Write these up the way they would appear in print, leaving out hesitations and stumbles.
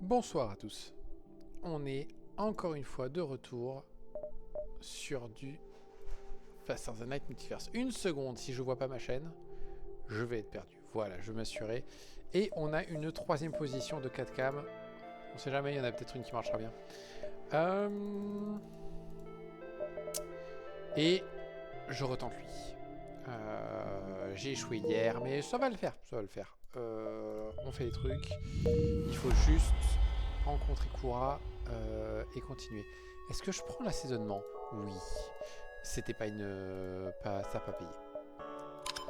Bonsoir à tous. On est encore une fois de retour sur du Faster Than Light Multiverse. Une seconde, si je vois pas ma chaîne, je vais être perdu. Voilà, je m'assurais. Et on a une troisième position de 4 cam. On sait jamais, il y en a peut-être une qui marchera bien. Et je retente lui. J'ai échoué hier, mais ça va le faire. Ça va le faire. On fait les trucs. Il faut juste rencontrer Kura et continuer. Est-ce que je prends l'assaisonnement? Oui. C'était pas une... ça n'a pas payé.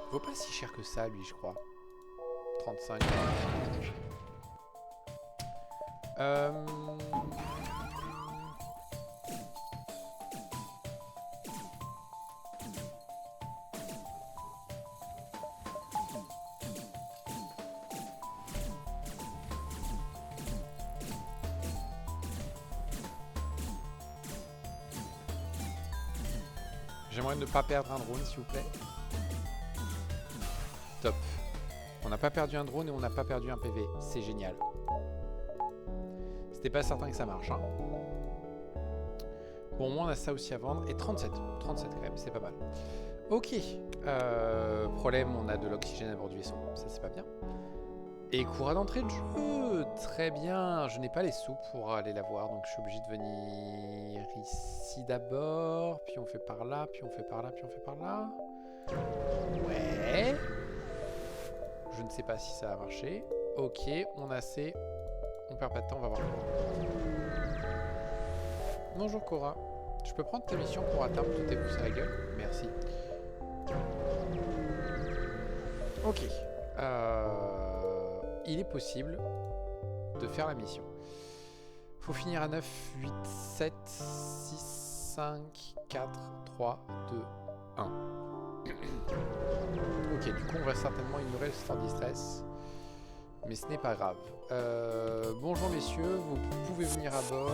Il vaut pas si cher que ça, lui, je crois. 35. J'aimerais ne pas perdre un drone, s'il vous plaît. Top. On n'a pas perdu un drone et on n'a pas perdu un PV. C'est génial. C'était pas certain que ça marche. Hein. Bon, au moins on a ça aussi à vendre. Et 37. 37 quand même, c'est pas mal. Ok. Problème, on a de l'oxygène à bord du vaisseau. Ça, c'est pas bien. Et Kura d'entrée de jeu. Très bien. Je n'ai pas les sous pour aller la voir. Donc je suis obligé de venir ici d'abord. Puis on fait par là. Puis on fait par là. Puis on fait par là. Ouais. Je ne sais pas si ça va marcher. Ok. On a assez. On perd pas de temps. On va voir. Bonjour Kura. Je peux prendre ta mission pour atteindre tout tes pouces à la gueule? Merci. Ok. Il est possible de faire la mission. Faut finir à 9, 8, 7, 6, 5, 4, 3, 2, 1. Ok, du coup on va certainement ignorer le sort distress. Mais ce n'est pas grave. Bonjour messieurs, vous pouvez venir à bord.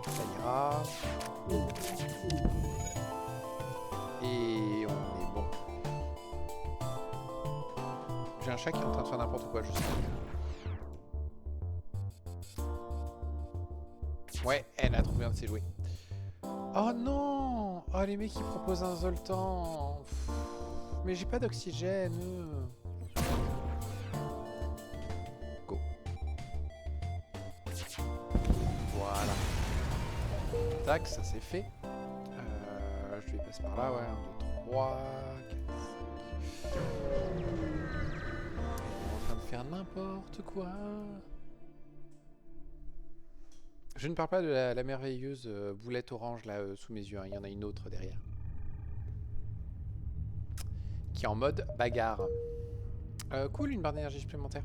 Ça ira. Et on est bon. J'ai un chat qui est en train de faire n'importe quoi, je sais. Ouais, elle a trouvé un de ses jouets. Oh non! Oh les mecs qui proposent un Zoltan. Pff, mais j'ai pas d'oxygène. Go. Voilà. Tac, ça c'est fait. Je vais passer par là, ouais. 1, 2, 3, 4, 5. On est en train de faire n'importe quoi. Je ne parle pas de la merveilleuse boulette orange là sous mes yeux. Hein. Il y en a une autre derrière. Qui est en mode bagarre. Cool, une barre d'énergie supplémentaire.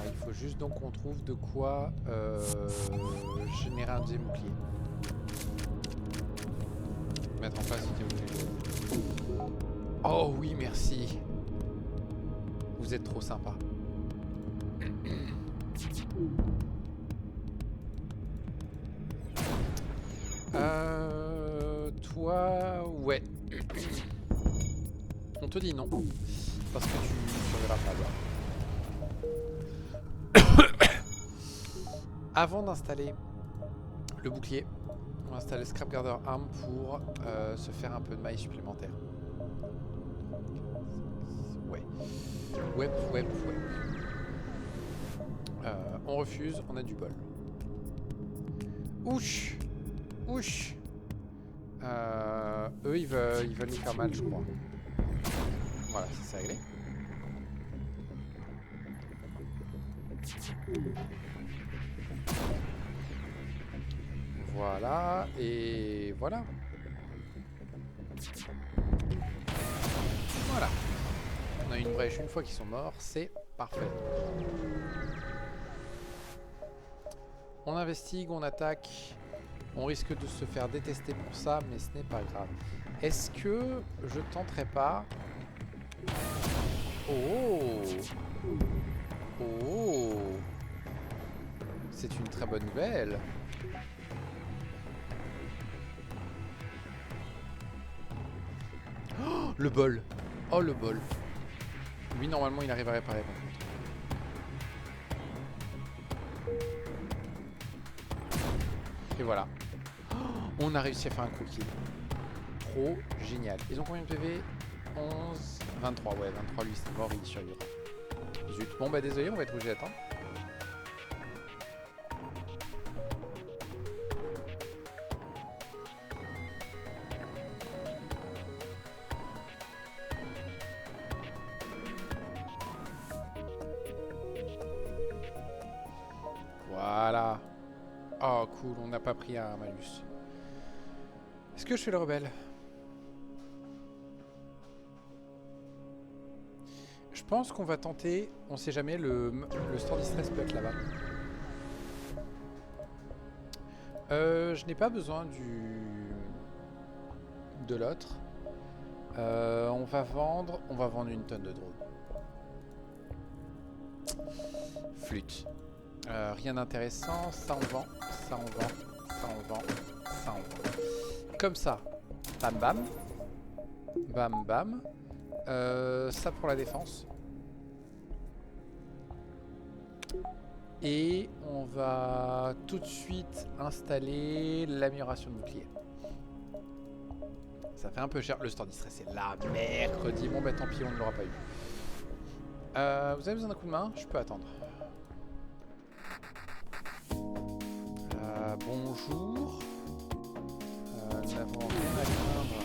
Il faut juste donc qu'on trouve de quoi générer un deuxième bouclier. Mettre en place un deuxième bouclier. Oh oui, merci. Vous êtes trop sympa. Toi, ouais. On te dit non. Parce que tu verras pas. Avant d'installer le bouclier, on va installer le Scrap Gather Arm pour se faire un peu de maille supplémentaire. Ouais. Ouais. On refuse, on a du bol. Ouch. Eux, ils veulent nous faire mal, je crois. Voilà, c'est réglé. Voilà, et voilà. Voilà. On a une brèche une fois qu'ils sont morts, c'est parfait. On investigue, on attaque. On risque de se faire détester pour ça, mais ce n'est pas grave. Est-ce que je tenterai pas... Oh! C'est une très bonne nouvelle. Oh, le bol! Oh le bol. Lui normalement il arrive à réparer par contre. Et voilà. Oh, on a réussi à faire un cookie. Trop génial. Ils ont combien de PV? 11, 23. Ouais, 23 lui c'est mort, il survivra. Zut. Bon bah désolé, on va être obligé d'attendre. Voilà. Oh cool, on n'a pas pris un malus. Est-ce que je fais le rebelle? Je pense qu'on va tenter, on sait jamais, le store distress peut être là-bas. Je n'ai pas besoin de l'autre. On va vendre une tonne de drones. Flûte. Rien d'intéressant, ça on vend, ça on vend, ça on vend, ça on vend. Comme ça, bam bam, bam bam. Ça pour la défense. Et on va tout de suite installer l'amélioration de bouclier. Ça fait un peu cher. Le store distress c'est là, mercredi. Bon bah tant pis, on ne l'aura pas eu. Vous avez besoin d'un coup de main? Je peux attendre. Bonjour. Nous n'avons rien à craindre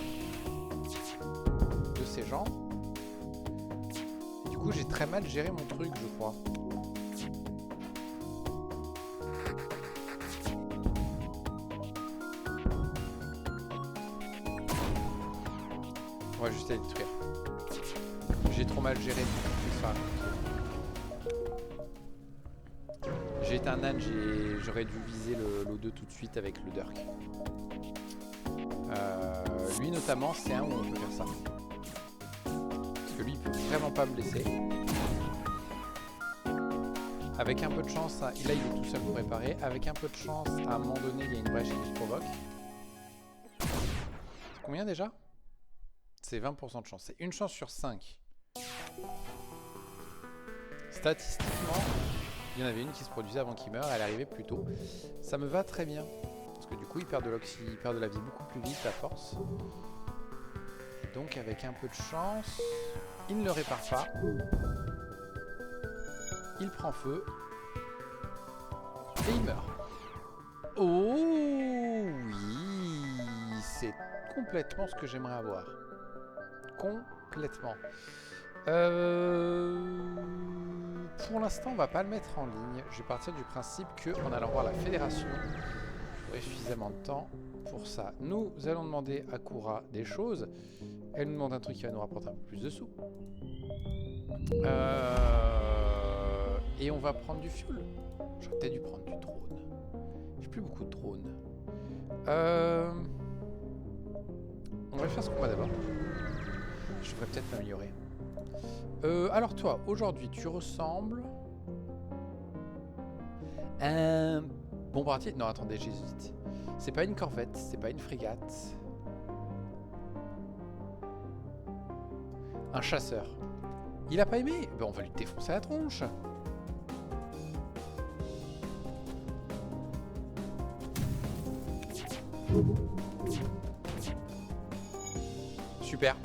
de ces gens. Et du coup, j'ai très mal géré mon truc, je crois. On va juste les détruire. J'ai trop mal géré tout ça. J'ai été un âne, j'aurais dû viser l'O2 tout de suite avec le Dirk. Lui notamment, c'est un où on peut faire ça. Parce que lui, il peut vraiment pas me blesser. Avec un peu de chance, là il est tout seul pour réparer. Avec un peu de chance, à un moment donné, il y a une brèche qui provoque. C'est combien déjà? C'est 20% de chance. C'est une chance sur 5. Statistiquement, il y en avait une qui se produisait avant qu'il meure, elle arrivait plus tôt. Ça me va très bien. Parce que du coup, il perd de l'oxy, il perd de la vie beaucoup plus vite à force. Donc avec un peu de chance, il ne le répare pas. Il prend feu. Et il meurt. Oh oui, c'est complètement ce que j'aimerais avoir. Complètement. Pour l'instant, on va pas le mettre en ligne. Je vais partir du principe qu'en allant voir la fédération, j'aurai suffisamment de temps pour ça. Nous allons demander à Kura des choses. Elle nous demande un truc qui va nous rapporter un peu plus de sous. Et on va prendre du fuel. J'aurais peut-être dû prendre du drone. J'ai plus beaucoup de drones. On va faire ce combat d'abord. Je devrais peut-être m'améliorer. Alors toi, aujourd'hui, tu ressembles... Un bombardier... Non, attendez, j'hésite. C'est pas une corvette, c'est pas une frégate. Un chasseur. Il a pas aimé? Ben, on va lui défoncer la tronche. Super.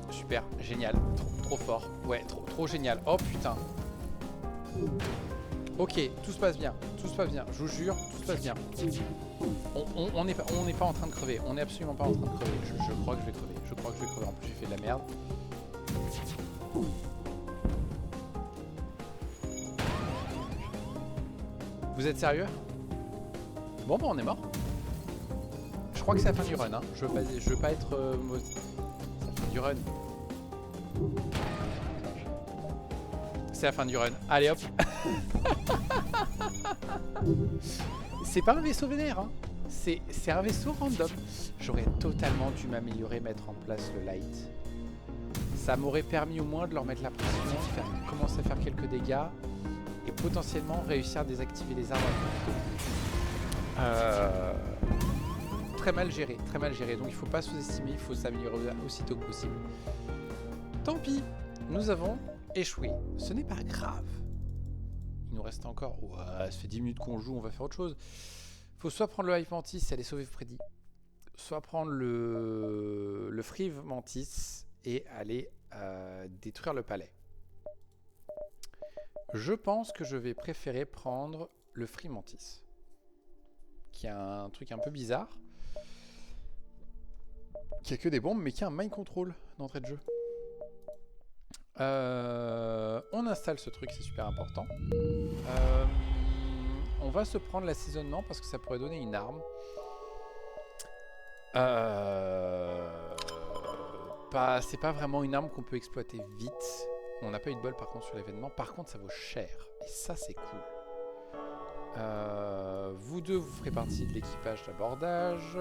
Super, génial. Trop fort. Ouais, trop génial. Oh putain. Ok, tout se passe bien. Tout se passe bien. Je vous jure, tout se passe bien. On n'est pas en train de crever. On n'est absolument pas en train de crever. Je crois que je vais crever. Je crois que je vais crever. En plus, j'ai fait de la merde. Vous êtes sérieux? Bon, bah on est mort. Je crois que c'est la fin du run. Hein. Je veux pas être mauvais. C'est la fin du run. C'est la fin du run. Allez hop. C'est pas un vaisseau vénère, hein. C'est un vaisseau random. J'aurais totalement dû m'améliorer, mettre en place le light. Ça m'aurait permis au moins de leur mettre la pression, commencer à faire quelques dégâts et potentiellement réussir à désactiver les armes un peu plus tôt. Très mal géré, très mal géré. Donc il faut pas sous-estimer, il faut s'améliorer aussitôt que possible. Tant pis, nous avons échoué. Ce n'est pas grave. Il nous reste encore... Ouais, ça fait 10 minutes qu'on joue, on va faire autre chose. Faut soit prendre le Hive Mantis et aller sauver Freddy, soit prendre le Frive Mantis et aller détruire le palais. Je pense que je vais préférer prendre le Frive Mantis, qui a un truc un peu bizarre, qui a que des bombes, mais qui a un mind control d'entrée de jeu. On installe ce truc, c'est super important. On va se prendre l'assaisonnement parce que ça pourrait donner une arme. C'est pas vraiment une arme qu'on peut exploiter vite. On n'a pas eu de bol par contre sur l'événement. Par contre, ça vaut cher. Et ça, c'est cool. Vous deux, vous ferez partie de l'équipage d'abordage.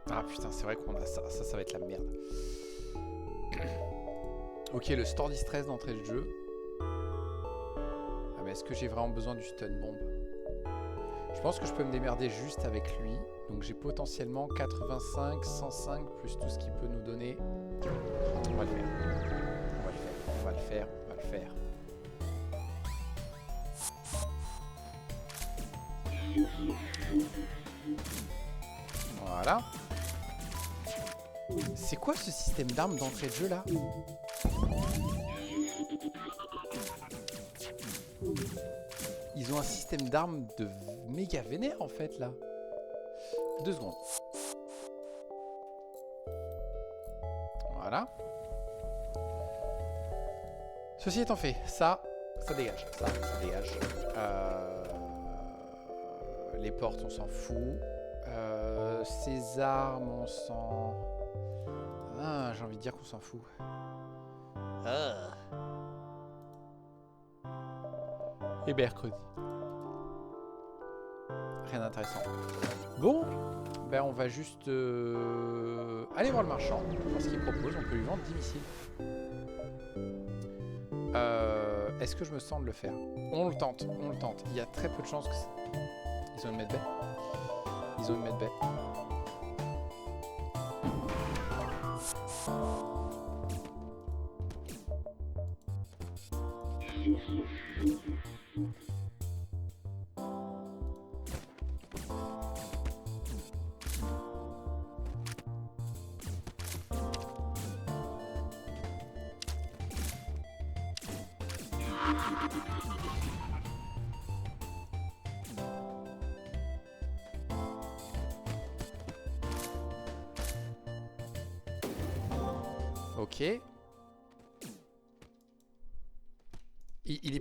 Ah putain, c'est vrai qu'on a ça. Ça va être la merde. Ok, le store distress d'entrée de jeu. Ah mais est-ce que j'ai vraiment besoin du stun bomb? Je pense que je peux me démerder juste avec lui. Donc j'ai potentiellement 85, 105 plus tout ce qu'il peut nous donner. On va le faire. On va le faire. On va le faire. On va le faire. Voilà. C'est quoi ce système d'armes d'entrée de jeu là? Ils ont un système d'armes de méga vénère en fait là. 2 secondes. Voilà. Ceci étant fait, ça dégage. Ça dégage. Les portes, on s'en fout. Ces armes, on s'en... Ah, j'ai envie de dire qu'on s'en fout. Et mercredi. Rien d'intéressant. Bon, ben on va juste aller voir le marchand, voir ce qu'il propose. On peut lui vendre 10 missiles. Est-ce que je me sens de le faire? On le tente, on le tente. Il y a très peu de chances que... Ils ont une medbay. Ils ont une medbay. Ok. Il est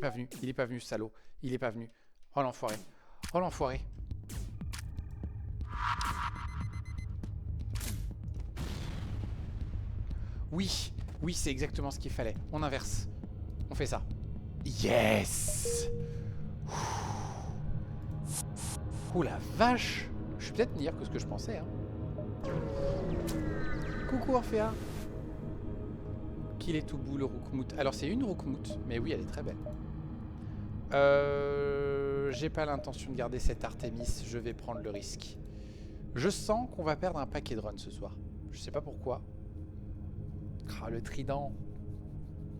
pas venu, salaud. Il est pas venu. Oh l'enfoiré. Oh l'enfoiré. Oui, oui, c'est exactement ce qu'il fallait. On inverse. On fait ça. Yes. Oh la vache. Je suis peut-être meilleur que ce que je pensais. Hein. Coucou Orphea. Qu'il est tout bout le Roukmout. Alors c'est une Roukmout, mais oui elle est très belle. J'ai pas l'intention de garder cette Artemis, je vais prendre le risque. Je sens qu'on va perdre un paquet de runs ce soir. Je sais pas pourquoi. Ah le trident.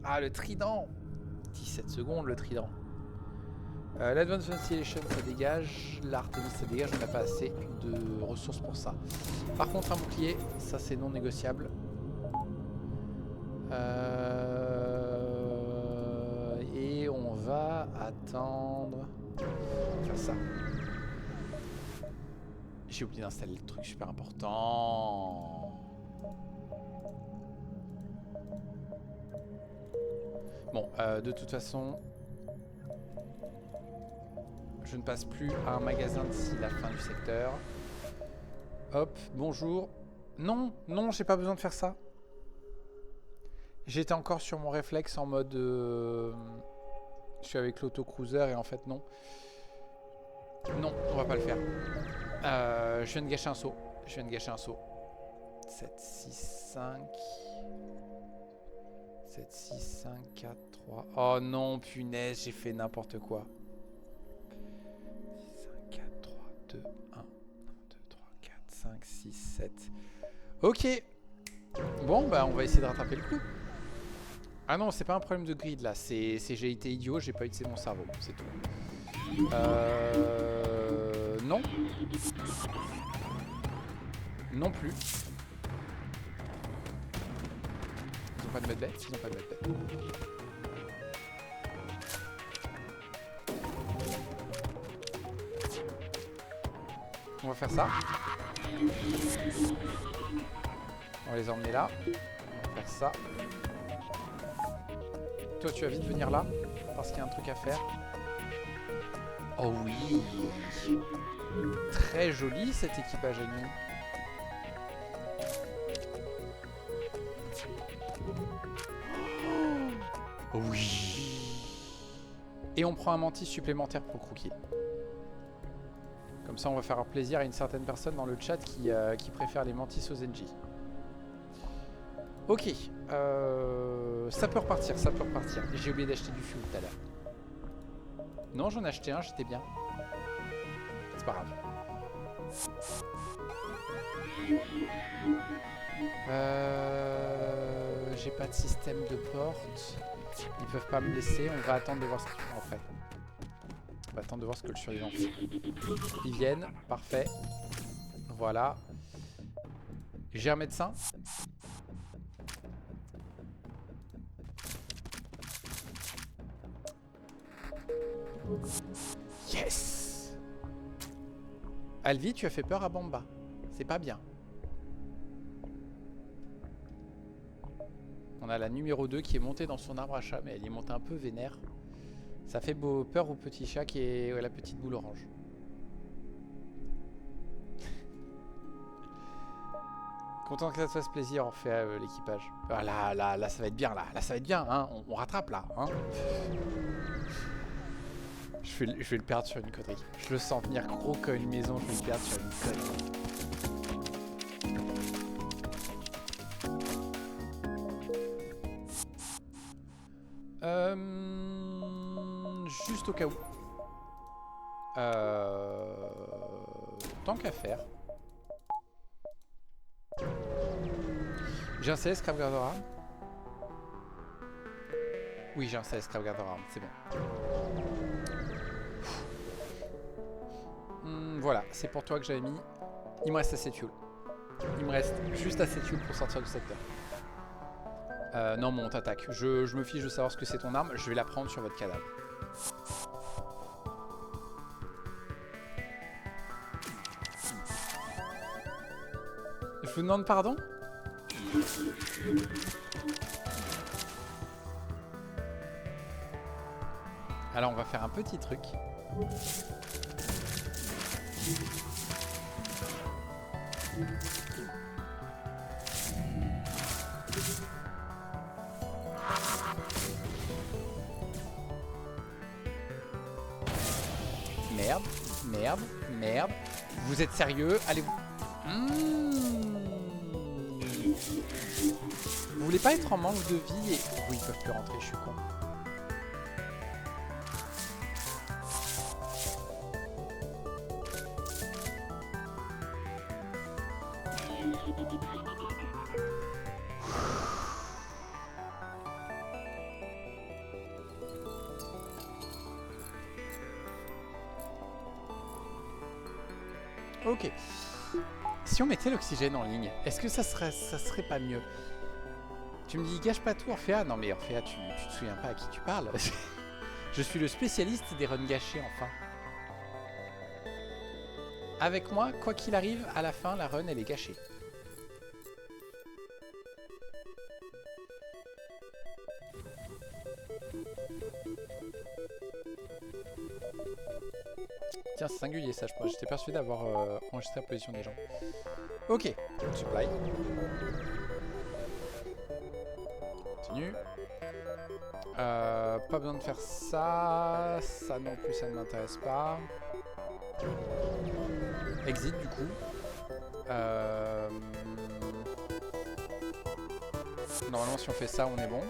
Ah le trident. 17 secondes le trident. L'Advanced Ventilation ça dégage. L'Artemis ça dégage, on n'a pas assez de ressources pour ça. Par contre un bouclier, ça c'est non négociable. Et on va attendre. Faire ça. J'ai oublié d'installer le truc super important. Bon, de toute façon, je ne passe plus à un magasin d'ici la fin du secteur. Hop, bonjour. Non, non, j'ai pas besoin de faire ça. J'étais encore sur mon réflexe en mode... je suis avec l'autocruiser et en fait non. Non, on va pas le faire. Je viens de gâcher un saut. 7, 6, 5... 7, 6, 5, 4, 3... Oh non, punaise, j'ai fait n'importe quoi. 6, 5, 4, 3, 2, 1... 2, 5, 6, 7. Ok. Bon, bah on va essayer de rattraper le coup. Ah non, c'est pas un problème de grid là. C'est j'ai été idiot, j'ai pas utilisé mon cerveau. C'est tout. Non. Non plus. Ils ont pas de medbay? Ils ont pas de medbay. On va faire ça. On va les emmener là. On va faire ça. Toi, tu vas vite venir là. Parce qu'il y a un truc à faire. Oh oui. Très joli cet équipage ennemi. Oh oui. Et on prend un mantis supplémentaire pour Crookie. Comme ça, on va faire plaisir à une certaine personne dans le chat qui préfère les mantis aux NG. Ok. Ça peut repartir, ça peut repartir. J'ai oublié d'acheter du fuel tout à l'heure. Non, j'en ai acheté un, j'étais bien. C'est pas grave. J'ai pas de système de porte. Ils peuvent pas me laisser. On va attendre de voir ce qu'ils font après. On va attendre de voir ce que le survivant fait. Ils viennent. Parfait. Voilà. J'ai un médecin. Yes! Alvi, tu as fait peur à Bamba. C'est pas bien. On a la numéro 2 qui est montée dans son arbre à chat, mais elle est montée un peu vénère. Ça fait peur au petit chat qui est la petite boule orange. Content que ça te fasse plaisir, on fait l'équipage. Ah, là, ça va être bien, là ça va être bien, hein. On rattrape, là, hein. Je vais le perdre sur une connerie. Je le sens venir gros comme une maison, je vais le perdre sur une connerie. Juste au cas où. Tant qu'à faire. J'ai un CS Crab Garder Arm. Oui, j'ai un CS Crab Garder Arm, c'est bon. Voilà, c'est pour toi que j'avais mis. Il me reste assez de fuel. Il me reste juste assez de fuel pour sortir du secteur. Non, mais on t'attaque. Je me fiche de savoir ce que c'est ton arme. Je vais la prendre sur votre cadavre. Je vous demande pardon? Alors, on va faire un petit truc. Merde, merde, merde. Vous êtes sérieux? Allez-vous... Vous voulez pas être en manque de vie et... Oui, ils peuvent plus rentrer, je suis con. Ok. Si on mettait l'oxygène en ligne, est-ce que ça serait pas mieux? Tu me dis gâche pas tout Orphea? Non mais Orphea, tu te souviens pas à qui tu parles? Je suis le spécialiste des runs gâchés enfin. Avec moi, quoi qu'il arrive, à la fin, la run elle est gâchée. Tiens, c'est singulier ça, j'étais persuadé d'avoir enregistré la position des gens. Ok, supply. Continue. Pas besoin de faire ça. Ça non plus, ça ne m'intéresse pas. Exit du coup. Normalement, si on fait ça, on est bon.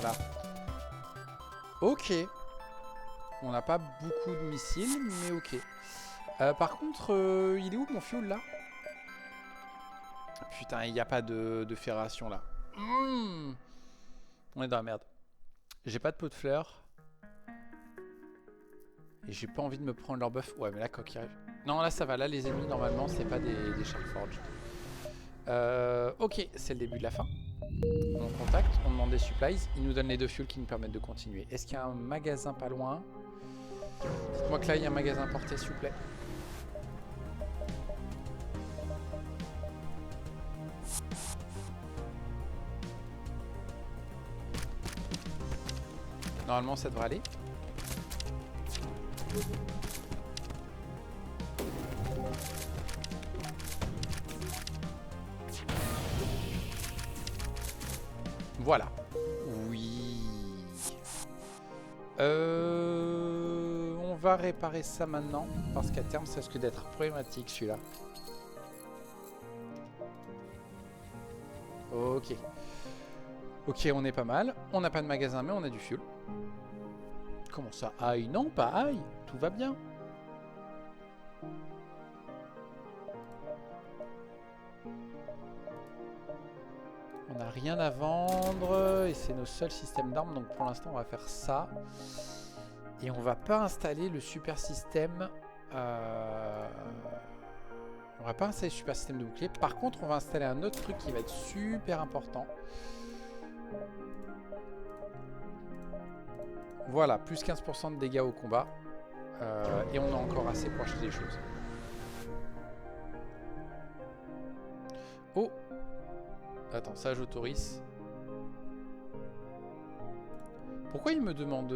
Voilà. Ok. On n'a pas beaucoup de missiles, mais ok. Par contre, il est où mon fuel là? Putain, il n'y a pas de fédération là. On est dans la merde. J'ai pas de pot de fleurs. Et j'ai pas envie de me prendre leur buff. Ouais, mais là, coq, il arrive. Non, là, ça va. Là, les ennemis, normalement, c'est pas des Sharkforge. Ok, c'est le début de la fin. On contacte, on demande des supplies. Ils nous donnent les 2 fuels qui nous permettent de continuer. Est-ce qu'il y a un magasin pas loin? Dites-moi que là, il y a un magasin à portée, s'il vous plaît. Normalement, ça devrait aller. Voilà. Oui. On va réparer ça maintenant. Parce qu'à terme, ça risque d'être problématique celui-là. Ok. Ok, on est pas mal. On n'a pas de magasin, mais on a du fuel. Comment ça? Aïe? Non, pas aïe. Tout va bien. On n'a rien à vendre. Et c'est nos seuls systèmes d'armes. Donc pour l'instant, on va faire ça. Et on va pas installer le super système. On va pas installer le super système de bouclier. Par contre, on va installer un autre truc qui va être super important. Voilà, plus 15% de dégâts au combat. Et on a encore assez pour acheter des choses. Oh! Attends, ça j'autorise. Pourquoi il me demande...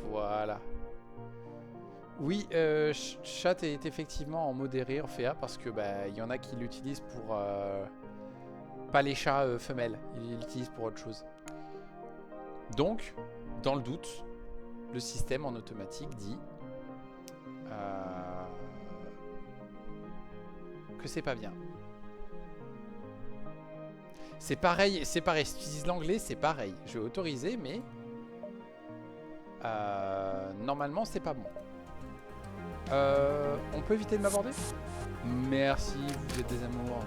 Voilà. Oui, chat est effectivement en modéré, Orphea, parce que bah, y en a qui l'utilisent pour... pas les chats femelles, ils l'utilisent pour autre chose. Donc, dans le doute, le système en automatique dit que c'est pas bien. C'est pareil, si tu utilises l'anglais, c'est pareil. Je vais autoriser, mais normalement, c'est pas bon. On peut éviter de m'aborder? Merci, vous êtes des amours.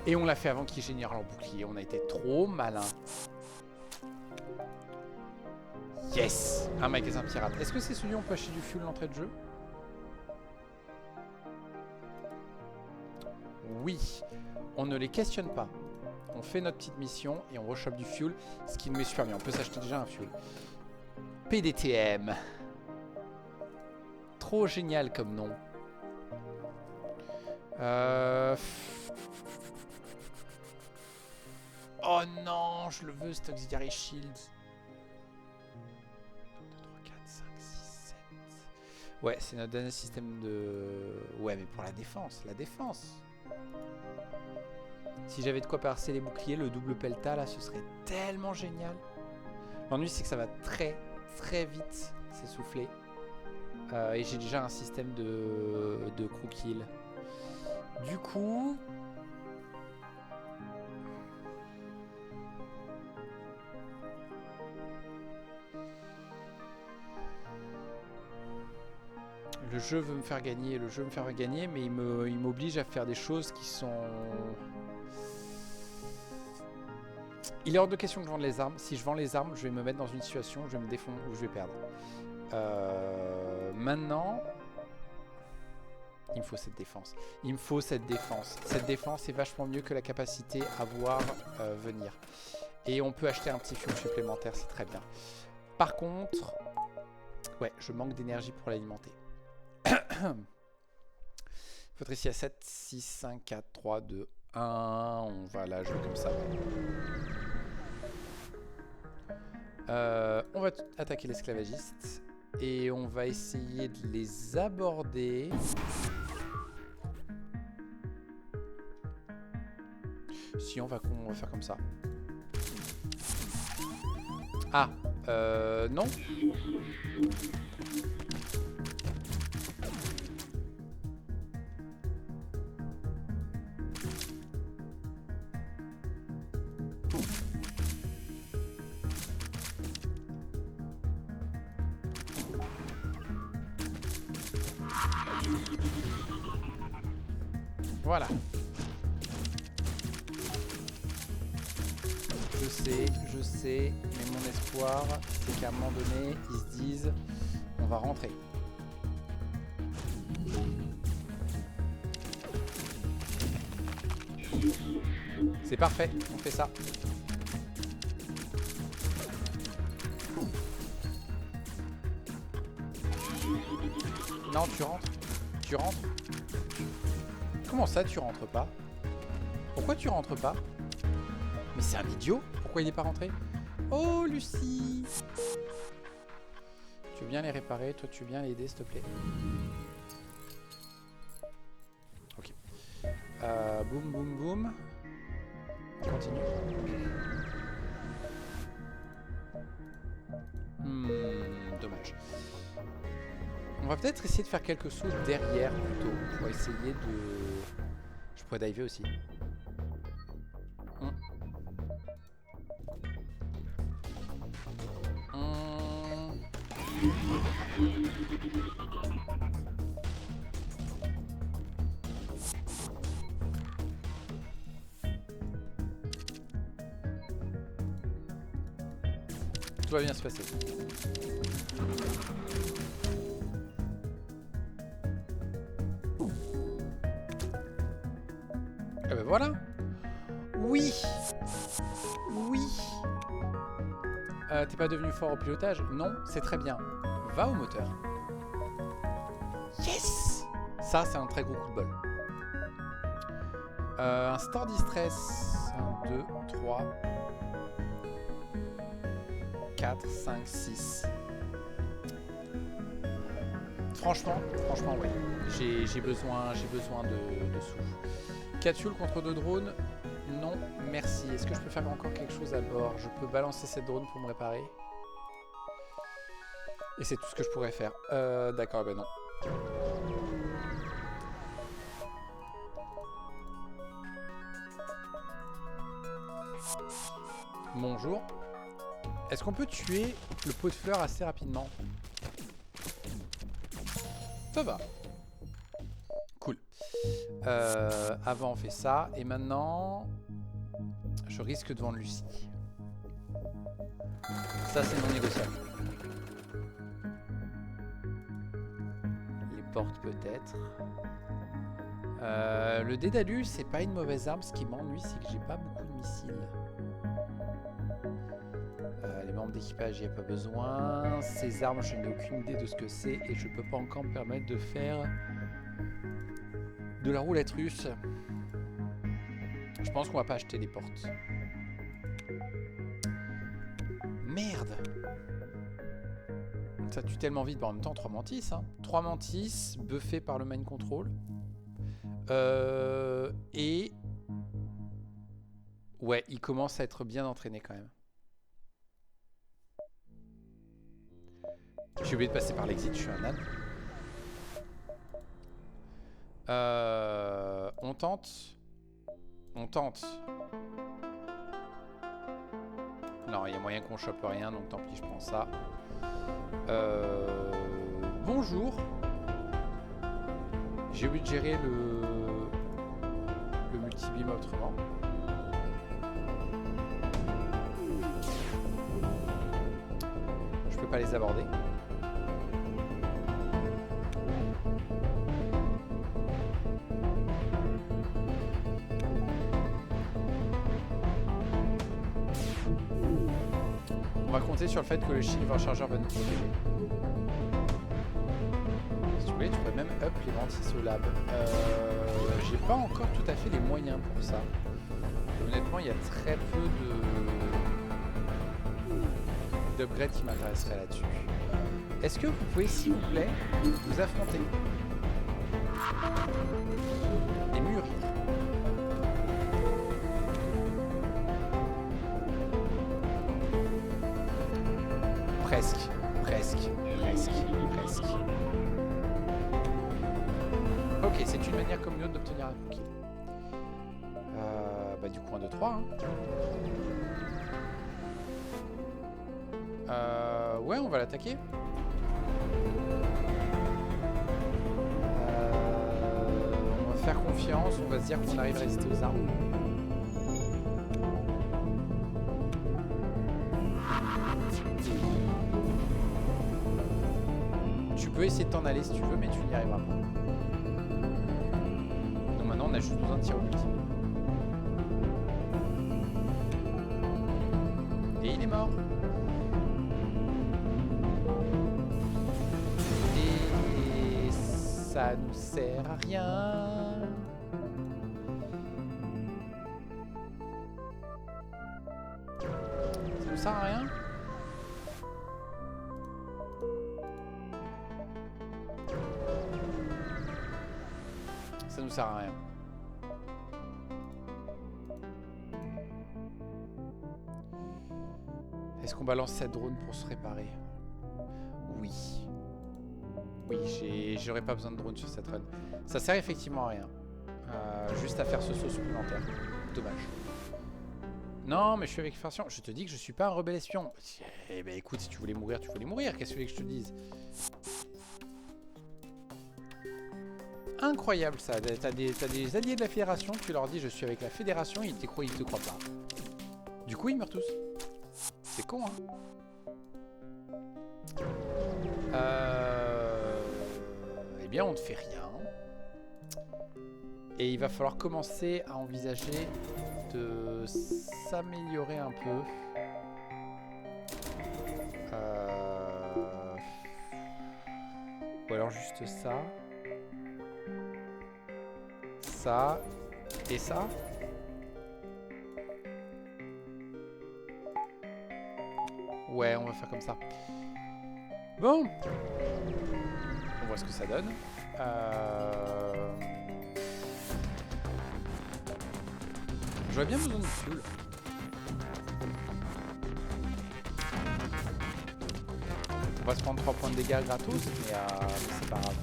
Et on l'a fait avant qu'ils génèrent leur bouclier. On a été trop malin. Yes! Un magasin pirate. Est-ce que c'est celui où on peut acheter du fuel l'entrée de jeu? Oui. On ne les questionne pas. On fait notre petite mission et on rechoppe du fuel. Ce qui nous met super bien. On peut s'acheter déjà un fuel. PDTM. Trop génial comme nom. Oh non, je le veux cet Auxiliary Shield. 2, 3, 4, 5, 6, 7. Ouais, c'est notre dernier système de... Ouais, mais pour la défense, Si j'avais de quoi passer les boucliers, le double pelta, là, ce serait tellement génial. L'ennui, c'est que ça va très, très vite s'essouffler. Et j'ai déjà un système de crew kill. Du coup... Le jeu veut me faire gagner, mais il m'oblige à faire des choses qui sont... Il est hors de question que je vende les armes. Si je vends les armes, je vais me mettre dans une situation où je vais me défendre, où je vais perdre. Maintenant, il me faut cette défense. Cette défense est vachement mieux que la capacité à voir venir. Et on peut acheter un petit fuel supplémentaire, c'est très bien. Par contre, ouais, je manque d'énergie pour l'alimenter. Il faut ici à 7, 6, 5, 4, 3, 2, 1. On va la jouer comme ça. On va attaquer l'esclavagiste. Et on va essayer de les aborder. Si, on va faire comme ça. Ah, non. Voilà. Je sais, mais mon espoir, c'est qu'à un moment donné, ils se disent, on va rentrer. C'est parfait, on fait ça. Non, tu rentres. Tu rentres. Comment ça, tu rentres pas? Pourquoi tu rentres pas? Mais c'est un idiot. Pourquoi il n'est pas rentré? Oh, Lucie. Tu veux bien les réparer? Toi, tu veux bien l'aider, s'il te plaît? Ok. Boum, boum, boum. On continue. Dommage. On va peut-être essayer de faire quelque chose derrière plutôt. Pour essayer de... Je pourrais diver aussi. Tout va bien se passer. Et ben voilà. Oui. Oui. T'es pas devenu fort au pilotage? Non, c'est très bien. Va au moteur. Yes. Ça, c'est un très gros coup de bol. Un store distress. 1, 2, 3... 4, 5, 6. Franchement, ouais. J'ai besoin de sous. Capsule contre 2 drones. Non, merci. Est-ce que je peux faire encore quelque chose à bord? Je peux balancer cette drone pour me réparer. Et c'est tout ce que je pourrais faire. D'accord, ben non. Bonjour. Est-ce qu'on peut tuer le pot de fleurs assez rapidement? Ça va. Cool. Avant on fait ça. Et maintenant, je risque de vendre Lucie. Ça c'est non négociable. Les portes peut-être. Le Dédalus c'est pas une mauvaise arme. Ce qui m'ennuie c'est que j'ai pas beaucoup de missiles. Les membres d'équipage, il n'y a pas besoin. Ces armes, je n'ai aucune idée de ce que c'est et je peux pas encore me permettre de faire de la roulette russe. Je pense qu'on va pas acheter des portes. Merde! Ça tue tellement vite, mais en même temps 3 mantis. Hein. 3 mantis buffés par le mind control. Et... Ouais, il commence à être bien entraîné quand même. J'ai oublié de passer par l'exit, je suis un âne. On tente. On tente. Non, il y a moyen qu'on chope rien, donc tant pis, je prends ça. Bonjour. J'ai oublié de gérer le multi-beam autrement. Je peux pas les aborder. On va compter sur le fait que le Silver Charger va nous protéger. Si tu voulais, tu pourrais même up les mantis au lab. J'ai pas encore tout à fait les moyens pour ça. Honnêtement, il y a très peu d'upgrades qui m'intéresseraient là-dessus. Est-ce que vous pouvez, s'il vous plaît, vous affronter les murs? Presque. Ok, c'est une manière comme une autre d'obtenir un cookie. Bah du coup 1, 2, 3. Hein. Ouais, on va l'attaquer. On va faire confiance, on va se dire qu'on arrive à résister aux armes. Tu peux essayer de t'en aller si tu veux, mais tu n'y arriveras pas. Donc maintenant, on a juste besoin de tir au multi. Et il est mort. Et ça nous sert à rien. Ça nous sert à rien. Ça nous sert à rien. Est-ce qu'on balance cette drone pour se réparer? Oui. Oui, j'aurais pas besoin de drone sur cette run. Ça sert effectivement à rien. Juste à faire ce saut supplémentaire. Dommage. Non, mais je suis avec Farsion. Je te dis que je suis pas un rebelle espion. Eh ben écoute, si tu voulais mourir, tu voulais mourir. Qu'est-ce que tu voulais que je te dise? Incroyable ça. T'as des alliés de la fédération, tu leur dis je suis avec la fédération, ils te croient pas. Du coup, ils meurent tous. C'est con, hein. Eh bien, on ne fait rien. Et il va falloir commencer à envisager de s'améliorer un peu. Ou alors juste ça. Ça. Et ça. Ouais, on va faire comme ça. Bon. On voit ce que ça donne. J'aurais bien besoin de fuel. On va se prendre 3 points de dégâts gratos, mais c'est pas grave.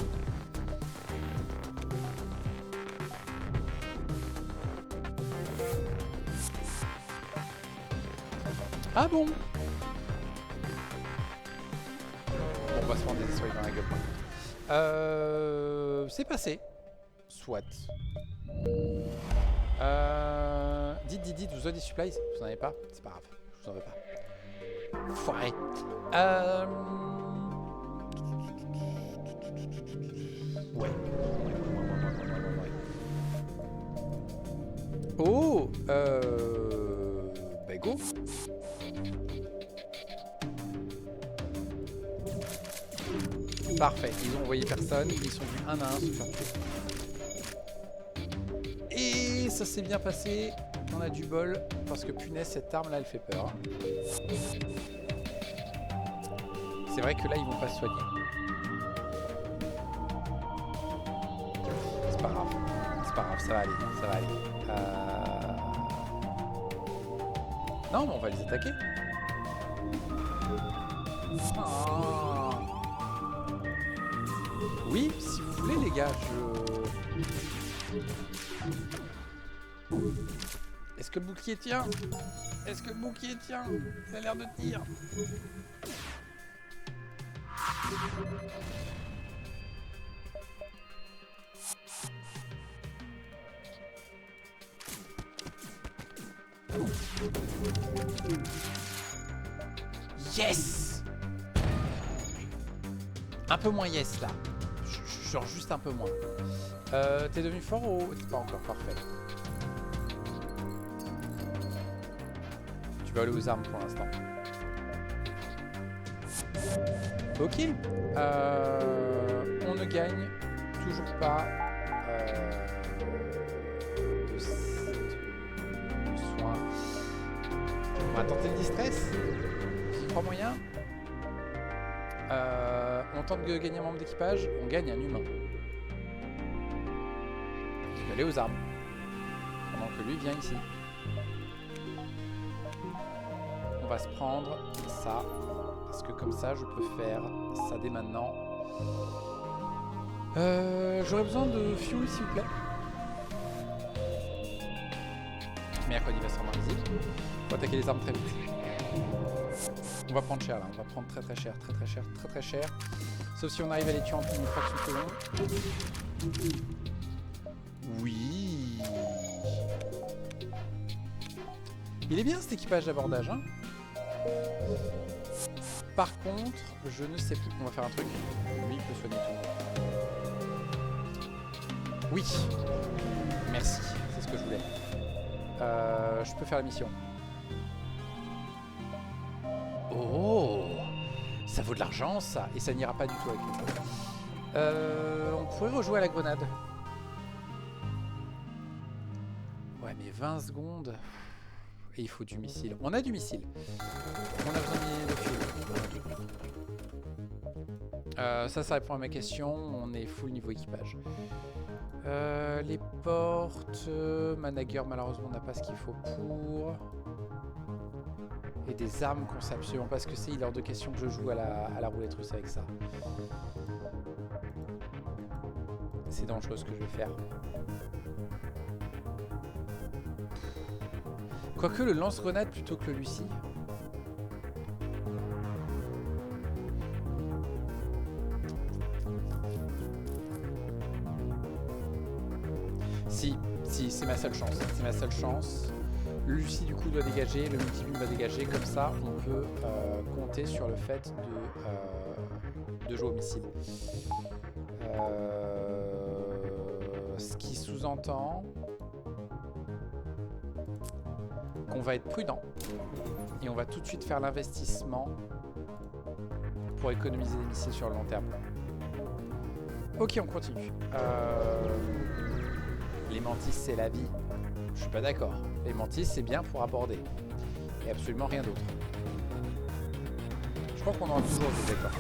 Ah bon? On va se prendre des destroys dans la gueule. C'est passé. Soit. Dites, vous avez des supplies? Vous en avez pas? C'est pas grave, je vous en veux pas. Foiré. Ouais. Oh, bah go. Parfait, ils ont envoyé personne, ils sont venus un à un se faire tuer. Et ça s'est bien passé, on a du bol, parce que punaise, cette arme là elle fait peur. C'est vrai que là ils vont pas se soigner. C'est pas grave, ça va aller, ça va aller. Non, mais on va les attaquer. Oh. Oui, si vous voulez les gars, Est-ce que le bouclier tient? Est-ce que le bouclier tient? Ça a l'air de tenir. Yes! Un peu moins yes là. Genre juste un peu moins. T'es devenu fort ou t'es pas encore? Parfait. Tu vas aller aux armes pour l'instant. Ok. On ne gagne toujours pas de soins. On va tenter le distress. J'y crois moyen. On tente de gagner un membre d'équipage, on gagne un humain. Je vais aller aux armes. Pendant que lui vient ici. On va se prendre ça. Parce que comme ça, je peux faire ça dès maintenant. J'aurais besoin de fuel, s'il vous plaît. Mercredi va se rendre invisible. On va attaquer les armes très vite. On va prendre cher là, on va prendre très cher. Sauf si on arrive à les tuer en plus d'une fraction de seconde. Oui. Il est bien cet équipage d'abordage, hein. Par contre, je ne sais plus. On va faire un truc. Lui, il peut soigner tout le monde. Oui. Merci. C'est ce que je voulais. Je peux faire la mission. Oh, ça vaut de l'argent, ça. Et ça n'ira pas du tout avec lui. On pourrait rejouer à la grenade. Ouais, mais 20 secondes. Et il faut du missile. On a du missile. On a besoin de fuel. Ça répond à ma question. On est full niveau équipage. Les portes... Manager, malheureusement, on n'a pas ce qu'il faut pour... Et des armes qu'on sait absolument pas ce que c'est. Il est hors de question que je joue à la roulette russe avec ça. C'est dangereux ce que je vais faire. Quoique le lance-grenade plutôt que le Lucie. Si, c'est ma seule chance. C'est ma seule chance. Lucie du coup doit dégager, le multibune va dégager. Comme ça, on peut compter sur le fait de jouer au missile. Ce qui sous-entend qu'on va être prudent et on va tout de suite faire l'investissement pour économiser des missiles sur le long terme. Ok, on continue. Les mantis, c'est la vie. Je suis pas d'accord. Les mantis, c'est bien pour aborder. Et absolument rien d'autre. Je crois qu'on aura toujours été d'accord.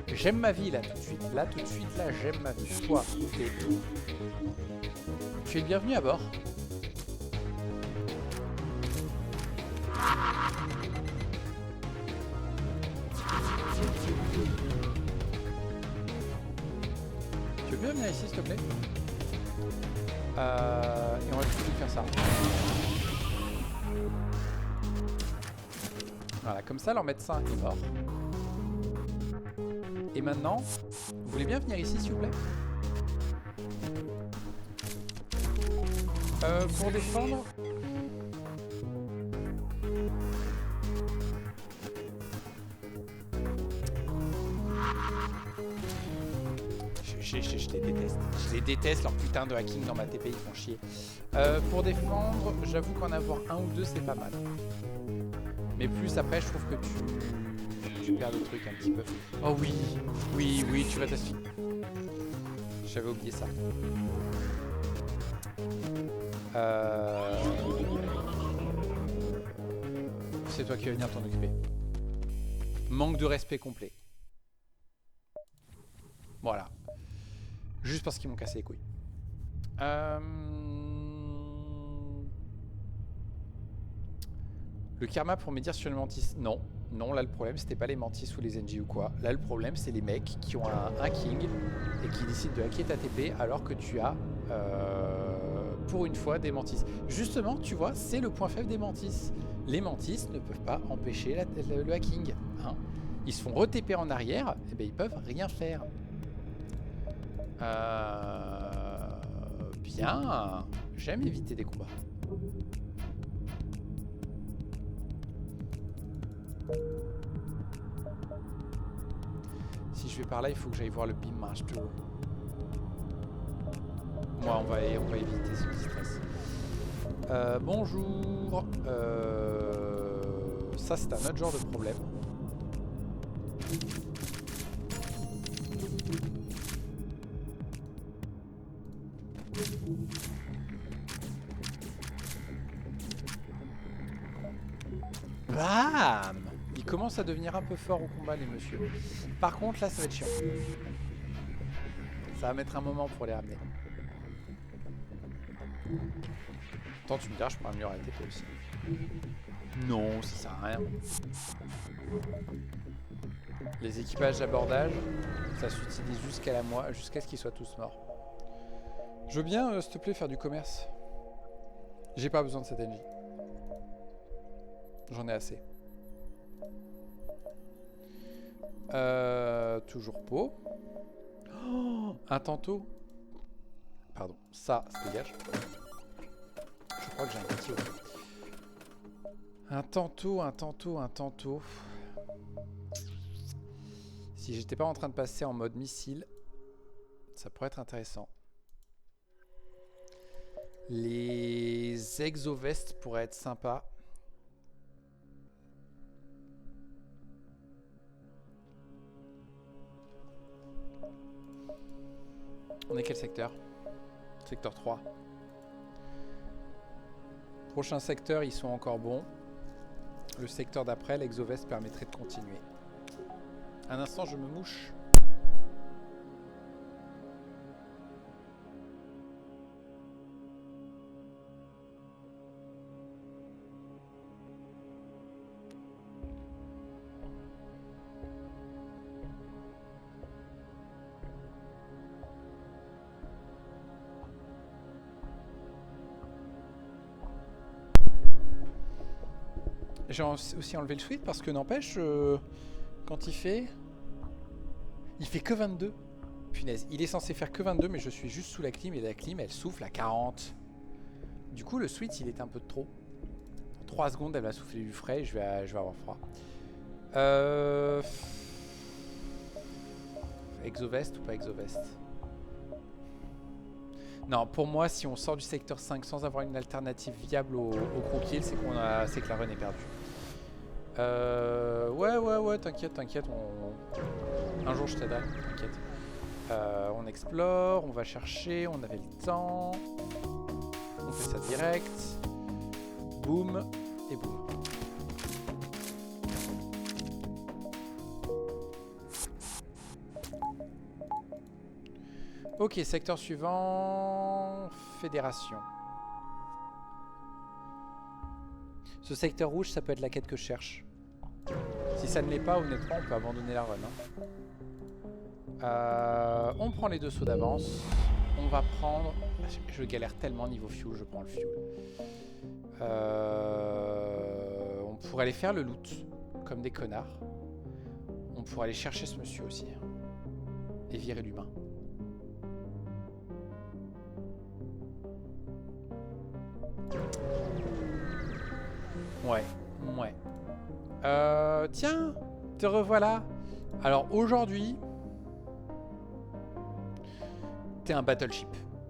J'aime ma vie là tout de suite. Là tout de suite, là j'aime ma vie. Toi, tu es le bienvenu à bord. Tu veux bien venir ici s'il te plaît? Et on va tout de suite faire ça. Voilà, comme ça leur médecin est mort. Et maintenant, vous voulez bien venir ici s'il vous plaît? Pour défendre... Je les déteste. Je les déteste, leur putain de hacking dans ma TP, ils font chier. Pour défendre, j'avoue qu'en avoir un ou deux, c'est pas mal. Mais plus après, je trouve que tu perds des trucs un petit peu. Oh oui, oui, tu vas t'assister. J'avais oublié ça. C'est toi qui vas venir t'en occuper. Manque de respect complet. Voilà. Juste parce qu'ils m'ont cassé les couilles. Le karma pour me dire sur les mantis. Non, non, là le problème c'était pas les mantis ou les NG ou quoi. Là le problème c'est les mecs qui ont un hacking et qui décident de hacker ta TP alors que tu as pour une fois des mantis. Justement, tu vois, c'est le point faible des mantis. Les mantis ne peuvent pas empêcher le hacking. Hein. Ils se font re-TP en arrière, et ben ils peuvent rien faire. Bien. J'aime éviter des combats. Si je vais par là, il faut que j'aille voir le beam master. Moi, on va éviter ce petit stress. Bonjour. Ça, c'est un autre genre de problème. Bam! Il commence à devenir un peu fort au combat, les messieurs. Par contre, là, ça va être chiant. Ça va mettre un moment pour les ramener. Attends, tu me diras, je peux améliorer la TP aussi. Non, ça sert à rien. Les équipages d'abordage, ça s'utilise jusqu'à ce qu'ils soient tous morts. Je veux bien, s'il te plaît, faire du commerce. J'ai pas besoin de cette NJ. J'en ai assez. Toujours Pau. Oh, un tantôt. Pardon, ça se dégage. Je crois que j'ai un petit aussi. Un tantôt, un tantôt, un tantôt. Si j'étais pas en train de passer en mode missile, ça pourrait être intéressant. Les exovestes pourraient être sympas. On est quel secteur? Secteur 3. Prochain secteur, ils sont encore bons. Le secteur d'après, l'exovest permettrait de continuer. Un instant, je me mouche. J'ai aussi enlevé le sweat parce que n'empêche, quand il fait que 22. Punaise, il est censé faire que 22, mais je suis juste sous la clim et la clim elle souffle à 40. Du coup, le sweat il est un peu de trop. En 3 secondes, elle va souffler du frais et je vais avoir froid. Exovest ou pas exovest? Non, pour moi, si on sort du secteur 5 sans avoir une alternative viable au croquis, c'est que la run est perdue. Ouais, t'inquiète. Un jour, je t'aiderai, t'inquiète. On explore, on va chercher, on avait le temps. On fait ça direct. Boum, et boum. Ok, secteur suivant, fédération. Ce secteur rouge, ça peut être la quête que je cherche. Si ça ne l'est pas, honnêtement, on peut abandonner la run. Hein. On prend les 2 sauts d'avance. On va prendre... Je galère tellement niveau fuel, je prends le fuel. On pourrait aller faire le loot, comme des connards. On pourrait aller chercher ce monsieur aussi. Et virer l'humain. Ouais. Tiens, te revoilà. Alors aujourd'hui, t'es un battleship.